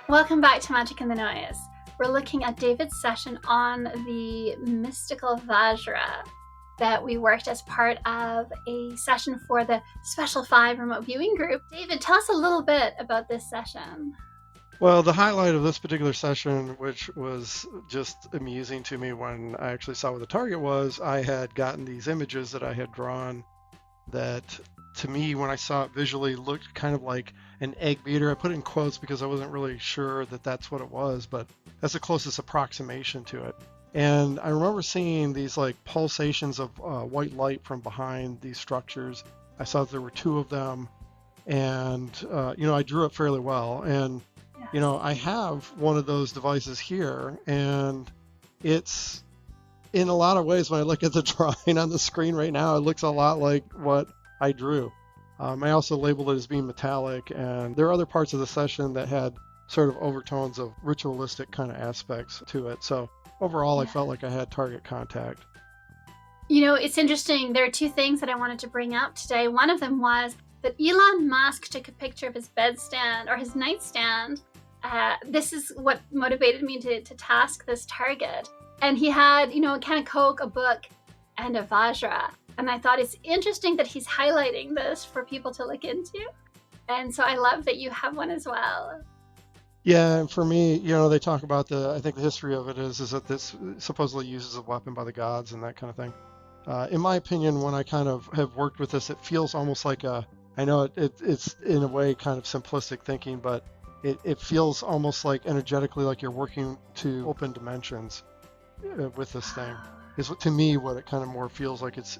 Welcome back to Magic in the Noise. We're looking at David's session on the mystical Vajra that we worked as part of a session for the Special 5 remote viewing group. David, tell us a little bit about this session. Well, the highlight of this particular session, which was just amusing to me when I actually saw what the target was, I had gotten these images that I had drawn that, to me, when I saw it visually, looked kind of like an egg beater. I put it in quotes because I wasn't really sure that that's what it was, but that's the closest approximation to it. And I remember seeing these like pulsations of white light from behind these structures. I saw that there were two of them, and I drew it fairly well. And I have one of those devices here, and it's, in a lot of ways, when I look at the drawing on the screen right now, it looks a lot like what I drew. I also labeled it as being metallic, and there are other parts of the session that had sort of overtones of ritualistic kind of aspects to it. So overall, I felt like I had target contact. It's interesting. There are two things that I wanted to bring up today. One of them was that Elon Musk took a picture of his bedstand or his nightstand. This is what motivated me to task this target. And he had, a can of Coke, a book, and a Vajra. And I thought it's interesting that he's highlighting this for people to look into. And so I love that you have one as well. Yeah, and for me, they talk about I think the history of it is that this supposedly uses a weapon by the gods and that kind of thing. In my opinion, when I kind of have worked with this, it feels almost like I know it's in a way kind of simplistic thinking, but it feels almost like energetically like you're working to open dimensions with this thing. Is to me what it kind of more feels like its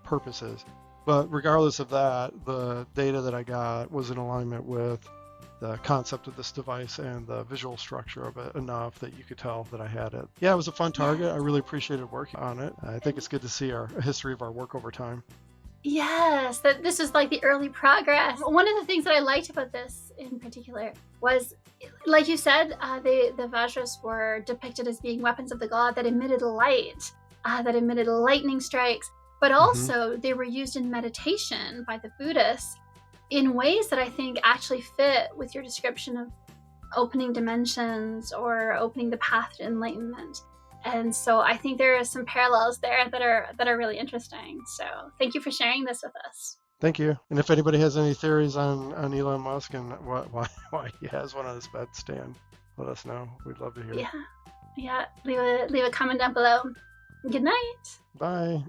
purpose is. But regardless of that, the data that I got was in alignment with the concept of this device and the visual structure of it enough that you could tell that I had it. Yeah, it was a fun target. I really appreciated working on it. I think it's good to see a history of our work over time. Yes, that this is like the early progress. One of the things that I liked about this in particular was, like you said, the Vajras were depicted as being weapons of the god that emitted light, that emitted lightning strikes, but also they were used in meditation by the Buddhists in ways that I think actually fit with your description of opening dimensions or opening the path to enlightenment. And so I think there are some parallels there that are really interesting. So thank you for sharing this with us. Thank you. And if anybody has any theories on Elon Musk and why he has one on his bedstand, let us know. We'd love to hear. Yeah. Leave a comment down below. Good night. Bye.